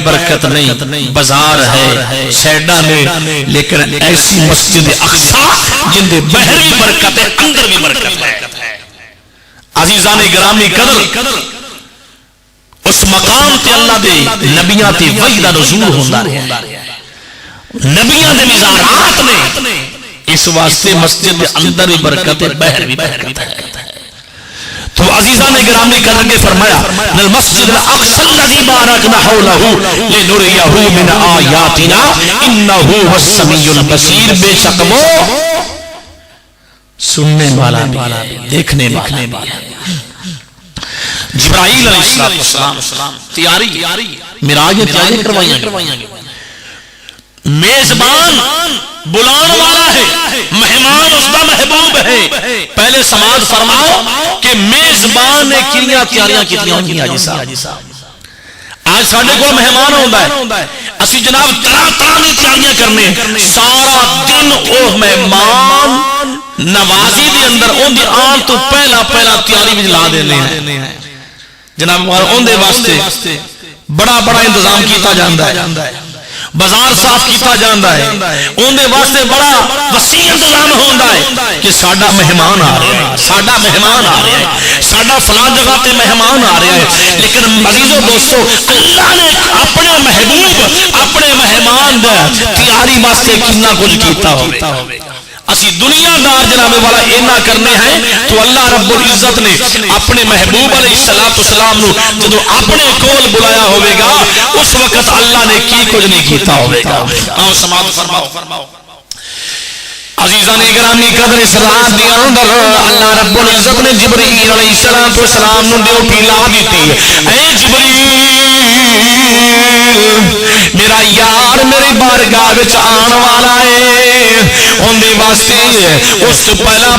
بہر برکت نہیں، بازار ہے سیڈا نے، لیکن ایسی مسجد اقصی جن دے بہر بھی برکت ہے اندر بھی برکت ہے۔ عزیزان گرامی قدر اس مقام تے اللہ دے نبیاں تے وحی دا نزول ہوندا رہا، نبیاں دے مزارات نے، اس واسطے مسجد دے اندر بھی برکت ہے باہر بھی برکت ہے۔ تو عزیزان گرامی قدر نے فرمایا المسجد الاقصی الذی بارکنا حولہ لنریہ من آیاتنا انہ هو السمیع البصیر، بے شک وہ سننے والا بھی دیکھنے والا بھی۔ جبرائیل علیہ السلام تیاری معراج تیاری کروائیاں، میزبان بلان والا ہے، مہمان اس کا محبوب ہے، پہلے سماعت فرماؤ کہ میزبان نے کیلیاں تیاریاں کیتیاں ہوئی آج صاحب۔ آج ساڑھے کو مہمان ہوندہ ہے، اسی جناب طرح دی تیاریاں کرنے، سارا دن اوہ مہمان نوازی دے اندر ان دی آن تو پہلا تیاری بھی لا دینے ہیں جناب، ان دے واسطے بڑا انتظام کیتا جاندہ ہے، بازار صاف کیتا جاندہ ہے، ان دے واسطے بڑا وسیع انتظام ہوندہ ہے کہ ساڑھا مہمان آ رہا ہے، ساڑھا مہمان آ رہا ہے، ساڑھا فلان جگہ تے مہمان آ رہا ہے۔ لیکن عزیزو دوستو، اللہ نے اپنے محبوب اپنے مہمان دے تیاری واسطے کتنا کچھ کیتا ہوئے۔ اسی دنیا دار جناب والا اینا کرنے ہیں تو اللہ رب العزت نے اپنے محبوب علیہ السلام نو جدو اپنے کول بلایا ہوئے گا اس وقت اللہ نے کی کچھ نہیں کیتا ہوئے گا۔ آؤ سماعت فرماؤ عزیزان گرامی قدر، اس رات دے اندر اللہ رب العزت نے جبرائیل علیہ السلام نو ڈیوٹی لا دیتی ہے، اے جبرائیل میرا یار میری بارگاہ وچ آن والا ہے، ان دے واسطے اس پہلا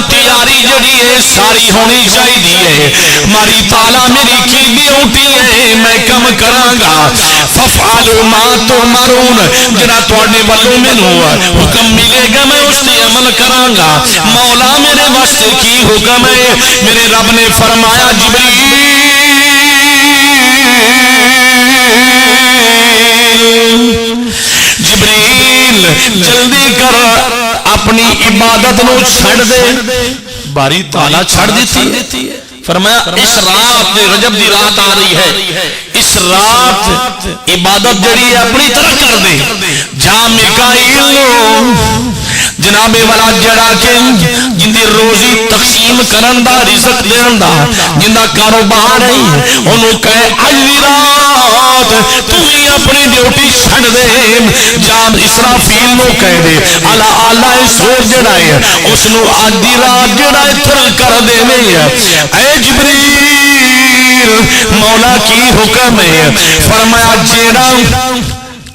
تیاری جڑی ہے ساری ہونی چاہیے۔ ماری تالا میری کی ڈیوٹی ہے، میں کم کرانگا، ففعلوا ما تؤمرون، جنا تواڈے والوں مینوں حکم ملے گا میں اس تے عمل کرانگا۔ مولا میرے واسطے کی حکم ہے؟ میرے رب نے فرمایا جبریل جلدی کر اپنی عبادت نو چھڑ دے۔ باری تعالیٰ چھڑ دیتی ہے، فرمایا اس رات رجب دی رات آ رہی ہے، اس رات عبادت جڑی ہے اپنی طرح کر دے۔ جا میکائیل جناب والا جڑا کہ جن دی روزی تقسیم کرن دا رزق دین دا جن دا کاروبار ہے انہوں کہے اج رات تو ہی اپنی ڈیوٹی چھڑ دے۔ جام اسرافیل نو کہہ دے آلہ سور جڑا ہے اس نو آدھی رات جڑا ہے تھل کر دے میں۔ اے جبریل مولا کی حکم ہے، فرمایا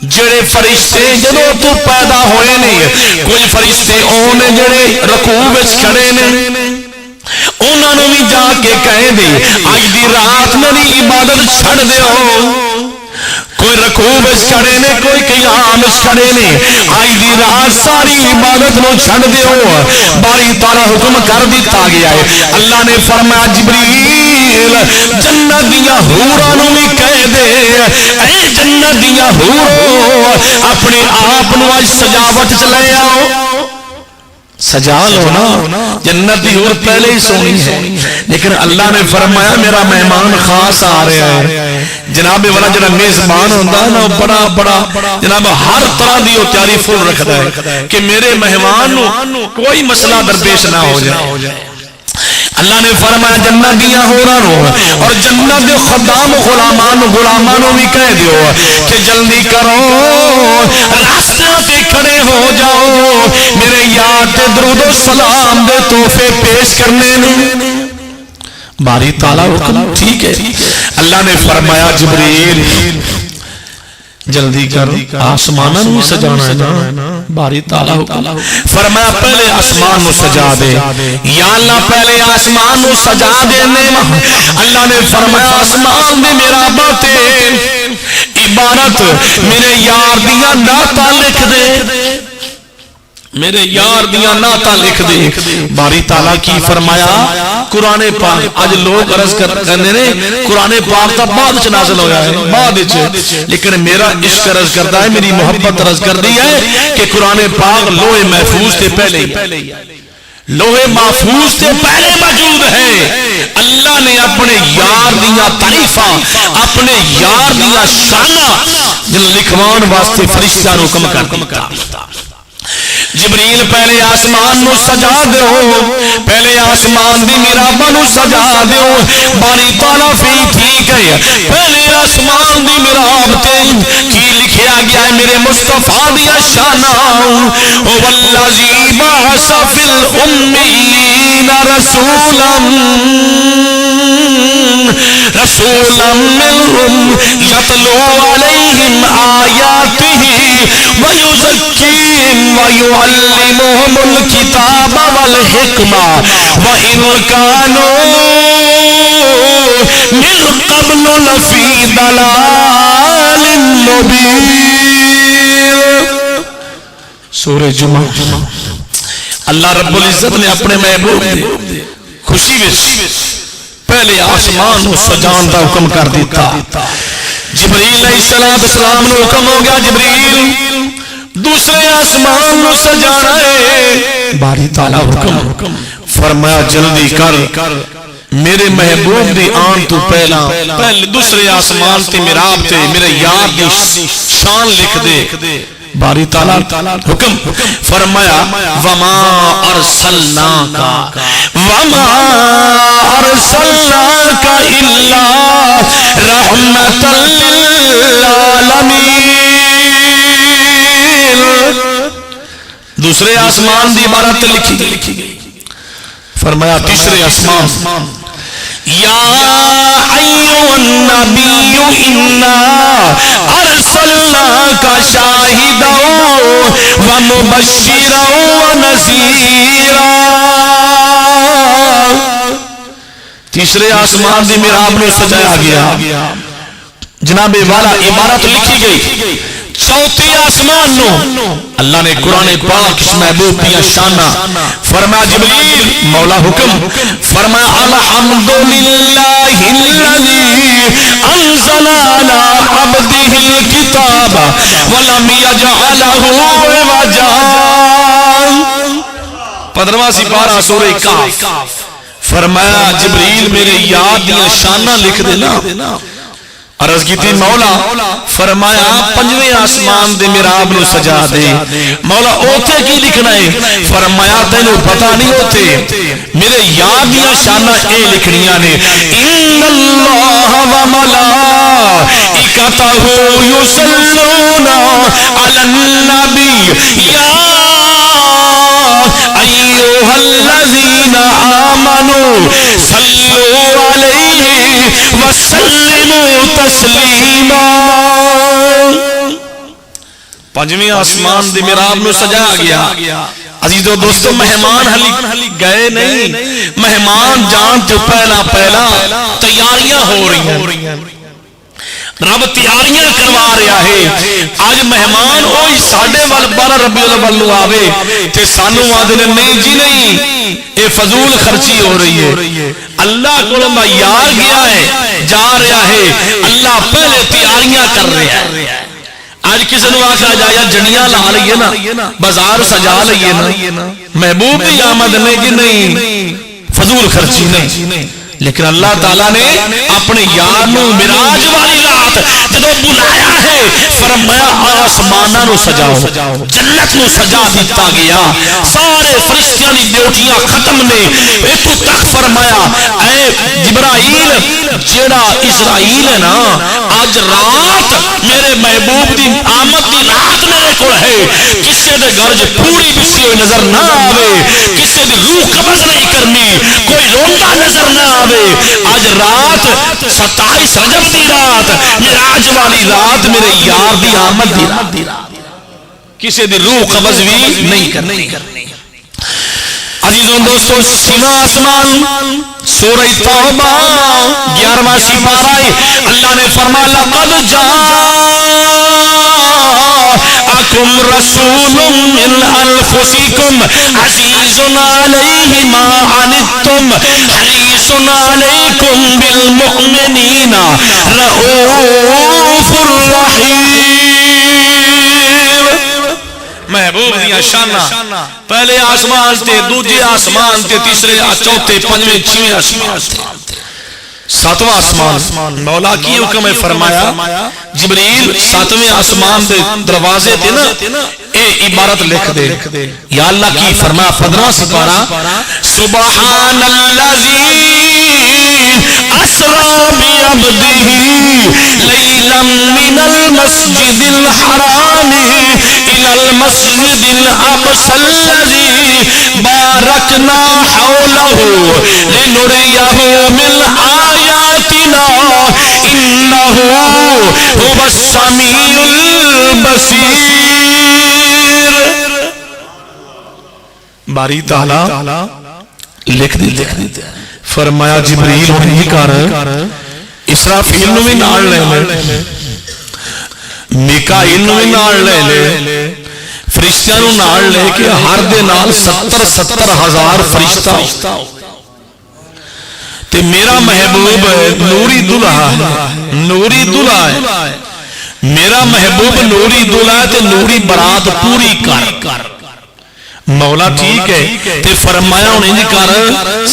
جڑے فرشتے جدو تو پیدا ہوئے نہیں، کوئی فرشتے اونے جڑے رکوع وچ کھڑے نے انہوں نے بھی جا کے کہہ دے آج دی رات میری عبادت چھڑ دے ہو۔ کوئی رکوع وچ کھڑے نے، کوئی قیام وچ کھڑے نے، آج دی رات ساری عبادت نو چھڑ دے ہو۔ باری تعالیٰ حکم کر دیتا گیا ہے۔ اللہ نے فرمایا جبریل جنت دیاں حوراں نو بھی کہہ دے اے جنت دیاں حورو اپنے آپ نو آج سجاوٹ چلے آؤ، سجا لو نا۔ جنت دی حور پہلے ہی سونی ہے، لیکن اللہ نے فرمایا میرا مہمان خاص آ رہا ہے۔ جناب والا جنہ میزبان ہوندہ نا بڑا جناب ہر طرح دی تیاری فل رکھتا ہے کہ میرے مہمان نو کوئی مسئلہ درپیش نہ ہو جائے۔ اللہ نے فرمایا جنت دیاں حوراں اور جنت دے خدام غلامانوں بھی کہہ دیو کہ جلدی کرو راستہ پہ کھڑے ہو جاؤ، میرے یار تے درود و سلام دے تحفے پیش کرنے نے۔ باری تعالیٰ حکم ٹھیک ہے۔ اللہ نے فرمایا جبریل جلدی کرو آسمانوں میں سجانا ہے نا۔ باری تعالیٰ حکم فرمایا پہلے آسمان نو سجا دے، یا اللہ پہلے آسمان نو سجا دینے۔ اللہ نے فرمایا آسمان میں میرا باتے عبارت میرے یار دیاں نعتاں لکھ دے۔ میرے یار دیاں نعتاں لکھ دے. باری تعالیٰ کی فرمایا قرآن پاک. اج لوگ عرض کرتے نے قرآن پاک تا بعد چ نازل ہویا ہے بعد وچ, لیکن میرا عشق عرض کرتا ہے, میری محبت عرض کر دی ہے کہ قرآن پاک لوح محفوظ سے پہلے لوح محفوظ سے پہلے موجود ہے. اللہ نے اپنے یار دیاں تعریفاں اپنے یار دیاں شاناں جن لکھوان واسطے فرشتیاں نو حکم کر دتا. جبریل پہلے آسمان نو سجا دیو, پہلے آسمان دی میراباں نو سجا دیو. باری تعالیٰ فی ٹھیک ہے پہلے آسمان دی میراب تے کی لکھیا گیا ہے میرے مصطفیٰ دیا شانہ. او والذی بعث فی الامیین رسولا منہم یتلو علیہم آیاتہ ویزکیہم وَيُعَلِّمُهُمُ الْكِتَابَ وَالْحِكْمَةَ وَإِنْ كَانُوا مِنْ قَبْلُ لَفِي ضَلَالٍ مُبِينٍ. سورہ جمعہ. اللہ رب العزت نے اپنے محبوب دے خوشی وچ پہلے آسمان نو سجان دا حکم کر دیتا. جبریل علیہ السلام نو حکم ہو گیا جبریل دوسرے آسمان نو سجانا ہے. باری تعالیٰ حکم فرمایا جلدی کر میرے محبوب دی آن تو پہلے دوسرے آسمان تے میراب تے میرے یار دی شان لکھ دے. باری تعالیٰ حکم فرمایا وما ارسلناک الا رحمۃ للعالمین. دوسرے آسمان دی عبارت لکھی گئی. فرمایا تیسرے آسمان یا ایھا النبی انا ارسلناک شاہدا ومبشرا ونذیرا. تیسرے آسمان دی میراب میں سجایا گیا. جناب والا عبارت لکھی گئی. چوتھی آسمان نو اللہ نے قرآن پاک اس محبوب دیا شانہ فرمایا جبریل مولا حکم فرمایا الحمدللہ الذی انزل علی عبدہ الکتاب ولم یجعلہ عوجا. 15واں سپارہ سورہ کاف. فرمایا جبریل میرے یاد دیا شانہ لکھ دینا. عرض کی تھی مولا فرمایا پنجویں آسمان دے میراب نو سجا دے. مولا اوتے کی لکھنا ہے؟ فرمایا تینوں پتہ نہیں ہوتے میرے یاد دیا شانہ اے لکھنیاں نے ان اللہ و ملائکتہ یصلون علی النبی یا ایھا الذین آمنوا صلوا علیہ وسلموا تسلیما. پنجویں آسمان دی میراب میں سجایا گیا. عزیزو دوستو مہمان ہلی گئے نہیں, مہمان جان تو پہلا تیاریاں ہو رہی ہیں. رب تیاریاں کروا رہا ہے. آج مہمان ہوئی ساڑھے وال 12 ربیع الاول نو آوے تے سانو آدھے نہیں جی نہیں اے فضول خرچی ہو رہی ہے. اللہ کو یار گیا ہے جا رہا ہے. اللہ پہلے تیاریاں کر رہا ہے. آج کسی نے آخر جایا جنیاں لا لئیے نا بازار سجا لئیے نا محبوب کی آمد نہیں نہیں فضول خرچی نہیں. لیکن اللہ تعالیٰ نے اپنے یار نو معراج والی رات جب بلایا ہے فرمایا آسماناں نو سجاؤ جنت نو سجا دیتا گیا. سارے فرشتیاں دی ڈیوٹیاں ختم نے. ایتھوں تک فرمایا اے جبرائیل جیڑا اسرائیل ہے نا آج رات میرے محبوب دی آمد دی رات میرے کو ہے. کسے دے گھر جو پوری بسی ہوئی نظر نہ آوے, کسے دی روح قبض نہیں کرنی, کوئی روندہ نظر نہ آوے. آج رات 27 رجب دی رات معراج والی رات میرے یار دی آمد دی رات کسے دی روح قبض بھی نہیں کرنی. عزیزوں دوستو سیما آسمان سورہ توبہ 11واں سپارہ اللہ نے فرمایا لقد جاءکم رسول من انفسکم عزیز علیہ ما عنتم حریص علیکم بالمؤمنین رؤوف الرحیم۔ محبوب دیا شانہ پہلے آسمان تے، دوجے آسمان تے، تیسرے چوتھے پنجویں چھویں آسمان تے، ساتواں آسمان مولا کی حکم ہے فرمایا جبریل ساتویں آسمان دے دروازے تے نا اے عبارت لکھ دے یا اللہ کی فرمایا 15واں سپارہ سبحان الذی اسری بعبدہ لیلا من المسجد الحرام الى المسجد الاقصى الذي باركنا حوله لنريه من آياتنا إنه هو السميع البصير۔ باری تعالی لکھ دیتے فرمایا جبریل ہی کر اسرافیل نو بھی نال لے لے، میکائیل نو بھی نال لے لے، فرشتیاں نو نال لے کے ہر دے نال 70,000 فرشتہ تے میرا محبوب نوری دلہا ہے، میرا محبوب نوری دلہا تے نوری برات پوری کر مولا ٹھیک ہے تے فرمایا ہونے جی کر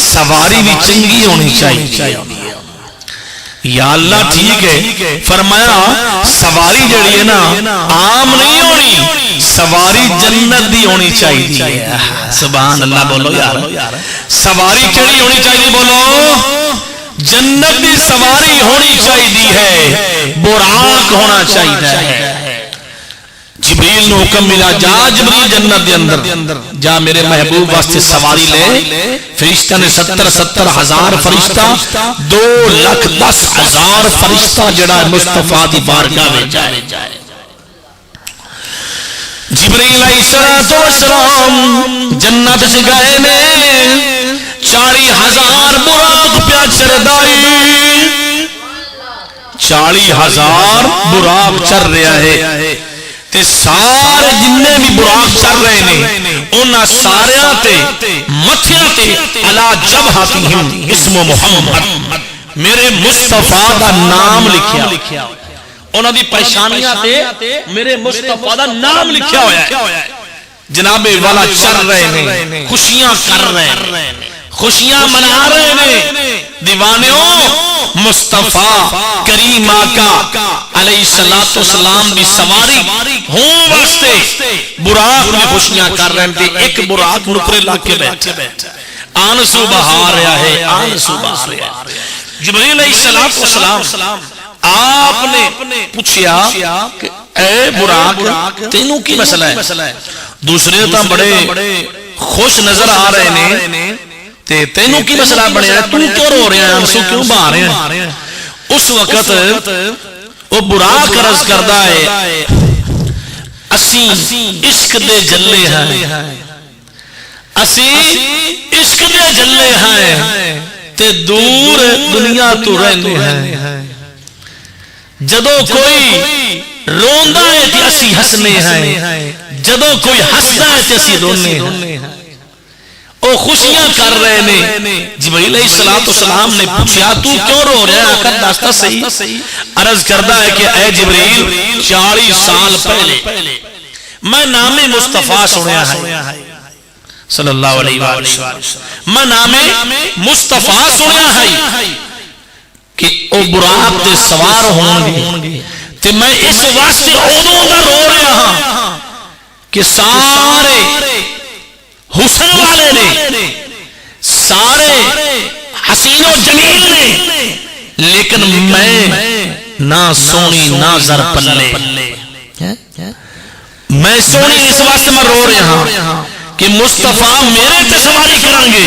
سواری بھی چنگی ہونی چاہیے یا اللہ ٹھیک ہے فرمایا سواری جڑی ہے نا عام نہیں ہونی، سواری جنت دی ہونی چاہیے۔ سبحان اللہ بولو یار، سواری کیڑی ہونی چاہیے بولو؟ جنت دی سواری ہونی چاہیے ہے، براق ہونا چاہیے ہے۔ جبریل نو حکم ملا جا جبریل جنت دے اندر جا میرے محبوب واسطے سواری لے، فرشتہ نے 70,000 فرشتہ 2,10,000 فرشتہ جڑا مصطفیٰ دی بارگاہ میں جائے۔ جبریل علیہ السلام جنت سے گئے نے 40,000 براق پیا چردائی، 40,000 براق چر رہا ہے تے سارے جننے بھی براق چل رہے نے انہاں ساریاں تے متھیاں تے علا جبہتہم اسم محمد میرے مصطفیٰ دا نام لکھیا، انہاں دی پریشانیاں تے میرے مصطفیٰ دا نام لکھیا ہویا ہے۔ جناب والا چل رہے نے، خوشیاں کر رہے ہیں، خوشیاں منا رہے نے دیوانیوں، مصطفیٰ کریم آقا علیہ السلام بھی سواری ہوں واسطے براق میں خوشیاں کر رہے ہیں۔ ایک براق نکرے لا کے بیٹھے آنسو بہا رہا ہے، آنسو بہا رہا ہے۔ جبریل علیہ السلام آپ نے پوچھیا کہ اے براق تینوں کی مسئلہ ہے؟ دوسرے تا بڑے خوش نظر آ رہے نے تے تینوں کی مسئلہ بڑھیا ہے، تو کیوں رو رہے ہیں، آنسو کیوں بہا رہے ہیں؟ اس وقت وہ براق عرض کردہ ہے اسی عشق دے جلے ہیں، اسی عشق دے جلے ہیں تے دور دنیا تو رہنے ہیں، جدو کوئی روندہ ہے تے اسی ہسنے ہیں، جدو کوئی ہسنا ہے تے اسی رونے ہیں۔ وہ خوشیاں کر رہے نے۔ جبریل علیہ السلام نے پوچھا تو کیوں رو رہا ہے؟ آخر داستا صحیح عرض کردہ ہے کہ اے جبریل 40 سال پہلے میں نام مصطفیٰ سنیا ہے صلی اللہ علیہ وسلم، میں نام مصطفیٰ سنیا ہے کہ او براق دے سوار ہوں گے تے میں اس واسطے ادوں دا رو رہا ہاں کہ سارے حسن والے نے، سارے حسین و جمیل نے، لیکن میں نہ سونی نہ زر پلے، میں سونی اس واسطے میں رو رہا ہاں کہ مصطفیٰ میرے تے سواری کرانگے،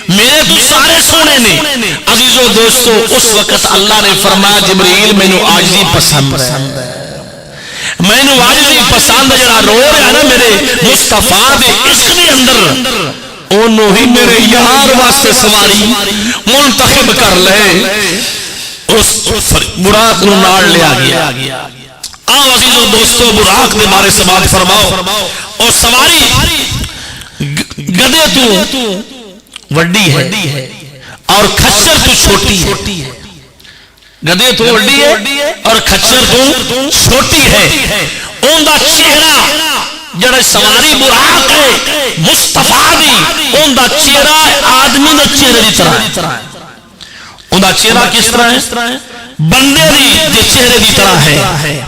میرے تو سارے سونے نے۔ عزیزو دوستو اس وقت اللہ نے فرمایا جبریل میں نو آجزی پسند ہے، میں نو آجزی پسند جڑا رو رہا ہے نا میرے مصطفیٰ دے عشق دے اندر، انہوں ہی میرے یار واسطے سواری منتخب کر لے۔ اس براق نو نال لیا گیا، آؤ عزیزو دوستو براق دے بارے سماعت فرماؤ اور سواری گدے تو وڈی ہے اور کھچر تو چھوٹی ہے گدے تو وڈی ہے اور کھچر تو چھوٹی ہے ان دا چہرہ جڑے سواری براق ہے مصطفیٰ دی ان دا چہرہ آدمی دا چہرے دی طرح ہے ان دا چہرہ کس طرح ہے بندے دی چہرے دی طرح ہے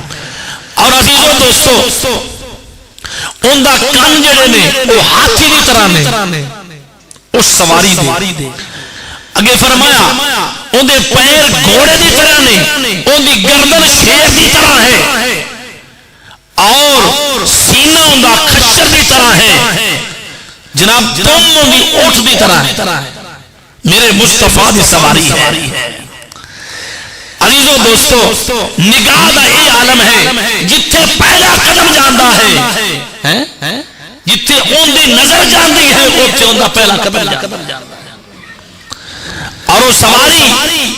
اور عزیزو دوستو ان دا کان جڑے نے وہ ہاتھی دی طرح نے اس سواری دے اگے فرمایا ان دے پیر گھوڑے دی طرح نے ان دی گردن شیر دی طرح ہے اور سینہ ان دا کھچر دی طرح ہے جناب دم ان دی اونٹ دی طرح ہے میرے مصطفیٰ دی سواری ہے عزیزو دوستو نگاہ دا یہ عالم ہے جتھے پہلا قدم جاندہ ہے جتھے اون دی نظر جاندی ہے اوچے اون دا پہلا قدم جاندہ ہے اور وہ سواری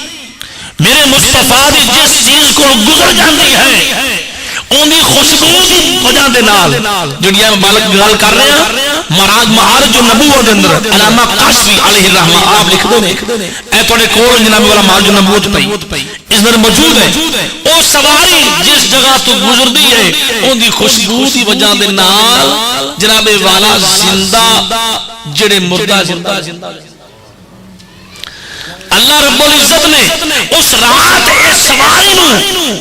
میرے مصطفیٰ دی جس چیز کو گزر جاندی ہے اون دی خوشبو دی وجہ دے نال جڑیا مالک گال کر رہے ہیں معارج النبوت اندر علامہ قاشفی علیہ الرحمہ آپ لکھ دو اے توڑے کول جناب والا معارج النبوت پئی اس در موجود ہے او سواری جس جگہ تو گزر دی ہے اون دی خوشبو دی وجہ دے نال جناب والا زندہ جڑے مردہ زندہ اللہ رب العزت نے اس رات اس سواری نو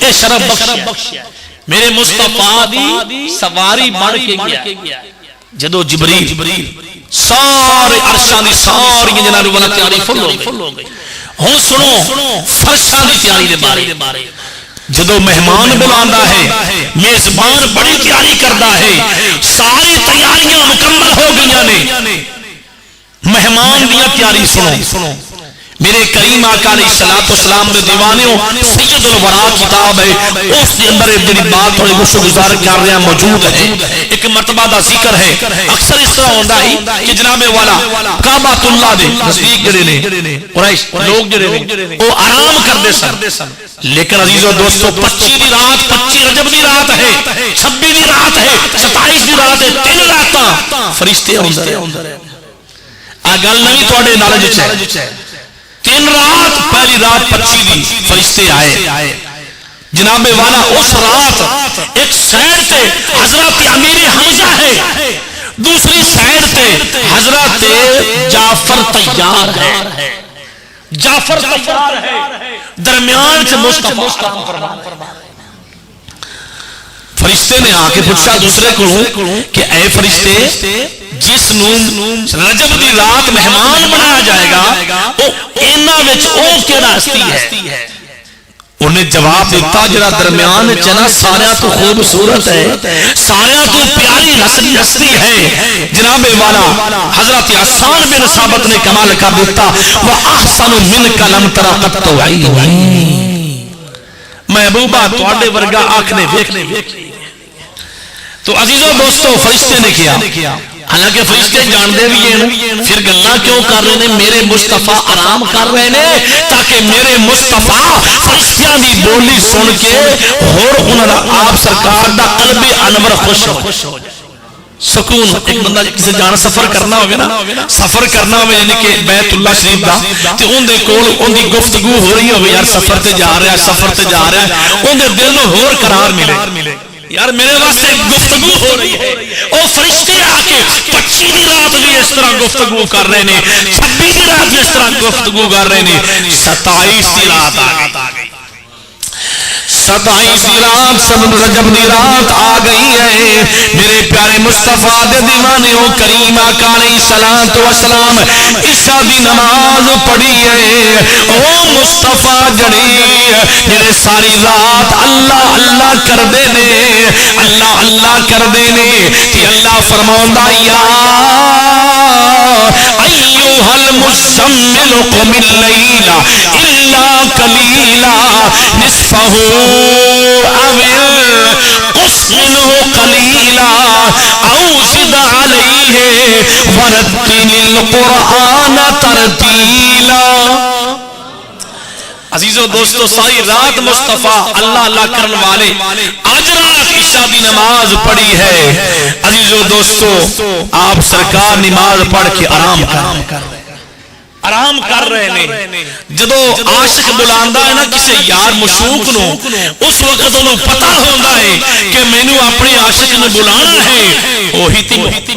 اے شرف بخشیا میرے مصطفیٰ دی سواری بڑھ کے گیا جدو جبریل سارے عرشان دی ساری جناب والا تیاری فل ہو گئی ہوں سنو فرشان دی تیاری دے بارے جدو مہمان بلاندہ ہے میزبان بڑی تیاری کردہ ہے ساری تیاریاں مکمل ہو گئی نے مہمان دیا تیاری سنو میرے کریم آقا علیہ السلام میں دیوانیوں سید الورا کتاب ہے اس کے اندر ایک جنی بات تھوڑی گوشت گزار کر رہے ہیں موجود ہے ایک مرتبہ دا ذکر ہے اکثر اس طرح ہوندہ ہی کہ جناب والا کعبۃ اللہ دے نزدیک جڑے نے قریش لوگ جڑے نے وہ آرام کر دے سن لیکن عزیز و دوستو 25 دی رات 25 رجب دی رات ہے 26 دی رات ہے 27 دی رات ہے 3 راتاں فرشتے اندر ہے گل نہیں تھوڑے نالج ہے 3 رات پہلی رات 25 دی فرشتے آئے جناب والا اس رات ایک سائر تے حضرت امیر حمزہ ہے دوسری سائر تے حضرت جعفر تیار ہے درمیان سے مصطفیٰ فرشتے نے آ کے پوچھا دوسرے کو کہ اے فرشتے جس رجب دی رات مہمان بنایا جائے گا اینا وچ او کیڑا ہستی ہے انہیں جواب دیتا جڑا درمیان چنا سارے تو خوبصورت ہے سارے تو پیاری ہستی ہے جناب والا حضرت حسان بن ثابت نے کمال کر دیتا وَأَحْسَنُ مِنْكَ لَمْ تَرَ قَطُّ عَيْنِي محبوبہ تواڈے ورگا آنکھ نے دیکھ تو عزیزو دوستو فرشتے نے کیا حالانکہ فرشتے جان دے بھی ہیں پھر گلہ کیوں کر رہے ہیں میرے مصطفیٰ آرام کر رہے ہیں تاکہ میرے مصطفیٰ فرشتیاں دی بولی سن کے اور انہاں آپ سرکار دا قلب انور خوش ہو جائے سکون ایک بندہ کسی جانا سفر کرنا ہوگا نا سفر کرنا ہوگا یعنی کہ بیت اللہ شریف دا تے ان دے کول ان دی گفتگو ہو رہی ہوگی یار سفر تے جا رہا ہے ان دے دل نو ہور قرار ملے یار میرے واسطے گفتگو ہو رہی ہے اور فرشتے آ کے 25 دی رات بھی اس طرح گفتگو کر رہے ہیں 26 دی رات بھی اس طرح گفتگو کر رہے ہیں 27 دی رات آ گئی 27 دی رات رجب دی رات آ گئی ہے میرے پیارے مصطفیٰ دے دیوانے او کریم آقا علیہ السلام عشاء دی نماز پڑھی ہے او مصطفیٰ جڑے ساری رات اللہ اللہ کر دے نے اللہ اللہ کر دے نے کہ اللہ فرماؤندا یا ایھا المزمل قم اللیل الا قلیلا نصفہ قس منه قلیلا او زد علیہ ورتل القرآن ترتیلا عزیزو دوستو ساری رات مصطفیٰ اللہ اللہ کرنے والے آج رات عشاء دی نماز پڑھی ہے. عزیزو دوستو آپ سرکار نماز پڑھ کے آرام کر رہے ہیں. جدو عاشق بلاندہ ہے نا کسی یار مشوق نو اس وقت انہوں پتہ ہوندہ ہے کہ میں نے اپنے عاشق نے بلانا ہے. اوہی تی محبت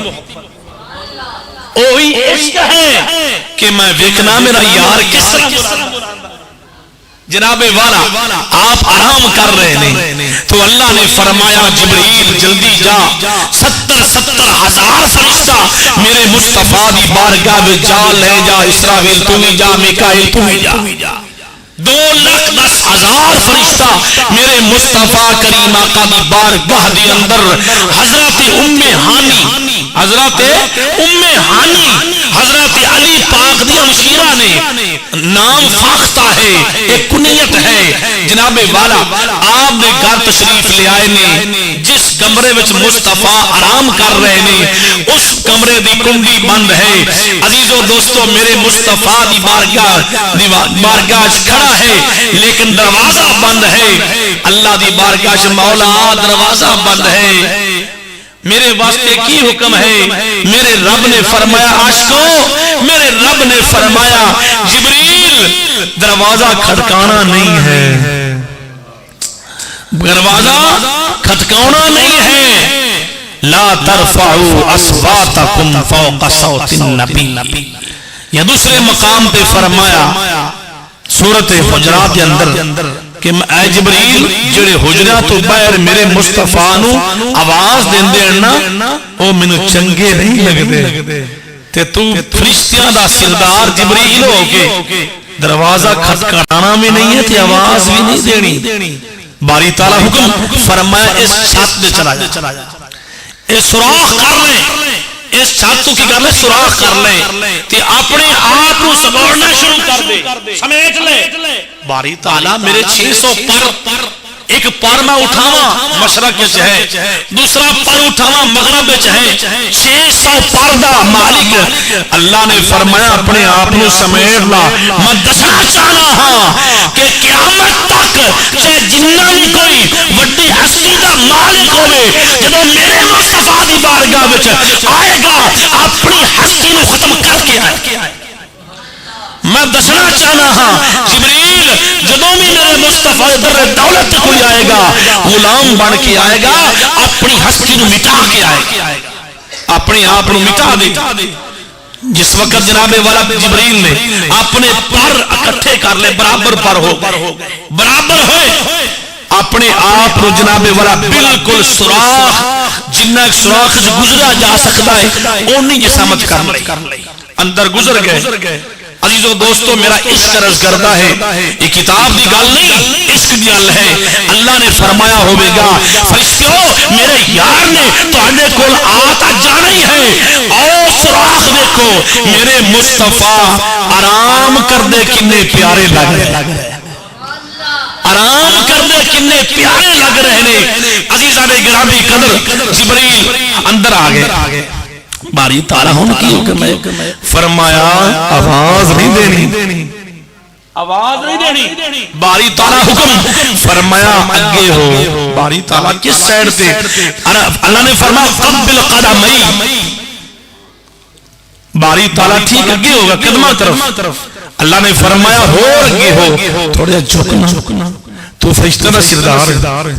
اوہی عشق ہے کہ میں ویکنا میرا یار کس طرح بلاندہ. جناب والا آپ آرام کر رہے ہیں تو اللہ نے فرمایا جبریل جلدی جا 70,000 فرشتہ میرے مصطفیٰ دی بارگاہ میں جا لے جا. اسرافیل تو ہی جا, میکائیل تو ہی جا. 2,10,000 فرشتہ میرے مصطفیٰ کریم آقا دی بارگاہ دی اندر حضرت ام ہانی حضرت علی پاک دی ہمشیرہ نے نام فاختہ ہے, ایک کنیت ہے. جناب والا آپ نے گھر تشریف لے آئے نے, جس کمرے وچ مصطفیٰ آرام کر رہے نے اس کمرے دی کنڈی بند ہے. عزیزو دوستو میرے مصطفیٰ دی بارگاہ کھڑا ہے لیکن دروازہ بند ہے. اللہ دی بارگاہ مولا دروازہ بند ہے. میرے واسطے کی حکم ہے؟ میرے رب نے فرمایا عاشقوں, میرے رب نے فرمایا جبریل دروازہ کھٹکانا نہیں ہے, دروازہ کھٹکانا نہیں ہے. لا ترفعوا اصواتکم فوق صوت النبی. یا دوسرے مقام پہ فرمایا سورۃ حجرات کے اندر کہ اے جبریل جڑے حجرات تو باہر میرے مصطفیٰ نو آواز دیندے نا او مینوں چنگے نہیں لگدے تے تو فرشتیاں دا سردار جبریل ہو کے دروازہ کھٹکھٹانا بھی نہیں ہے تے آواز بھی نہیں دینی. باری تعالیٰ حکم فرمایا اس چھت دے چلا جا, اس سوراخ کر لیں, اس چھت تو کی کر لیں سوراخ کر لیں تے اپنے آپ کو سموڑنا شروع کر دے, سمیٹ لے. باری تعالیٰ میرے 600 پر ایک پر میں اٹھاواں مشرق وچ ہے, دوسرا پر اٹھاواں مغرب وچ ہے, 600 پر دا مالک. اللہ نے فرمایا اپنے آپ کو سمیٹ لا. میں دسنا چاہنا ہاں کہ قیامت تک چاہے جنہ بھی کوئی وڈی ہستی دا مالک ہوئے جب میرے مصطفیٰ دی بارگاہ وچ آئے گا اپنی ہستی کو ختم کر کے آئے. میں دسنا چاہنا ہاں جبریل جدوں بھی میرے مصطفیٰ در دولت کوئی آئے گا غلام بن کے آئے گا, اپنی ہستی کو مٹا کے آئے گا, اپنے آپ کو مٹا دے. جس وقت جناب والا جبریل نے اپنے پر اکٹھے کر لے برابر پر ہو برابر ہوئے اپنے آپ کو جناب والا بالکل سوراخ جنہ ایک سوراخ سے گزرا جا سکتا ہے اونی جسامت کر لے اندر گزر گئے. عزیزو دوستو میرا عشق عرض کرتا ہے یہ کتاب دی گل نہیں عشق دی گل ہے. اللہ نے فرمایا ہوئے گا فرشتوں میرے یار نے تواڈے کول آتا جانا ہی ہے, آؤ سوراخ دیکھو میرے مصطفیٰ آرام کر دے کنے پیارے لگ رہے, آرام کر دے کنے پیارے لگ رہے ہیں. عزیزان گرامی قدر جبریل اندر آگئے. باری تعالیٰ ہوں کی حکم ہے فرمایا آواز نہیں دینی, آواز نہیں دینی. باری تعالیٰ حکم فرمایا اگے ہو. باری تعالیٰ کس سائڈ تے؟ اللہ نے فرمایا قبل قدمی. باری تعالیٰ ٹھیک اگے ہوگا قدمہ طرف. اللہ نے فرمایا ہو اگے ہو تھوڑا جھکنا, تو فرشتہ دا سردار ہے,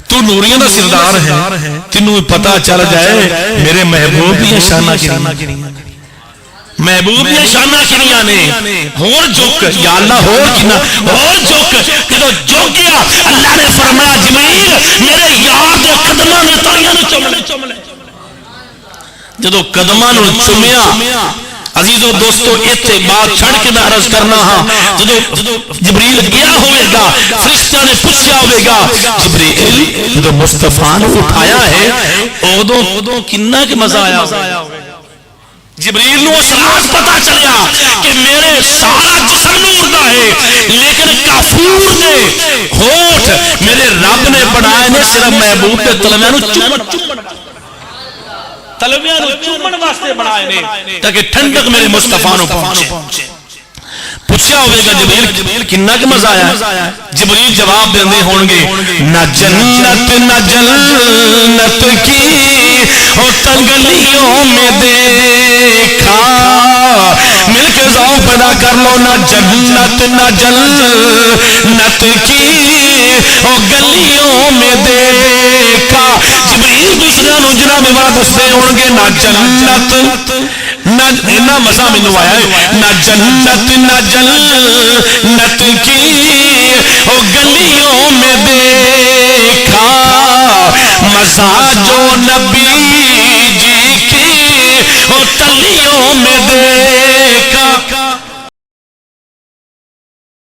تو نوریاں دا سردار ہے, تینوں پتہ چل جائے میرے محبوب بھی شانہ کی محبوب بھی شانہ کنیاں نے ہور جھک یا اللہ ہور کنا ہور جھک. جدو جھک گیا اللہ نے فرمایا جبریل میرے یار دے قدماں نے تاریاں نو چوم لے. جدو قدماں نو چومیا عزیزو دوستو ایتھے بات چھڑ کے نہ عرض کرنا ہاں جدو جبریل گیا ہوئے گا فرشتہ نے پوچھا ہوئے گا جبریل جدو مصطفیٰ نے اٹھایا ہے اودوں کنہ کے مزہ آیا ہوئے. جبریل نو سراج پتا چلیا کہ میرے سارا جسم نور ہے لیکن کافور نے ہوٹ میرے رب نے بنائے نے صرف محبوب کے تلمیاں نو چومن واسطے بنائے نے تاکہ ٹھنڈک میرے مصطفیٰ نو پہنچے. پوچھا ہوئے گا جبریل کنا کہ مزہ آیا؟ جبریل جواب دیندے ہون گے نہ جنت نہ جنت کی ہو تنگلیوں میں دیکھا، مل کے ذوق پیدا کر لو، نہ جنت نہ جنت کی ہو گلیوں میں دیکھا۔ جبریل دوسرے نو جناب والا دستے ہون گے نہ جنت نہ اینا مزہ مینوں آیا ہے، نہ جنت نہ جنت کی او گلیوں میں دیکھا، مزہ جو نبی جی کی او تلیوں میں دیکھا۔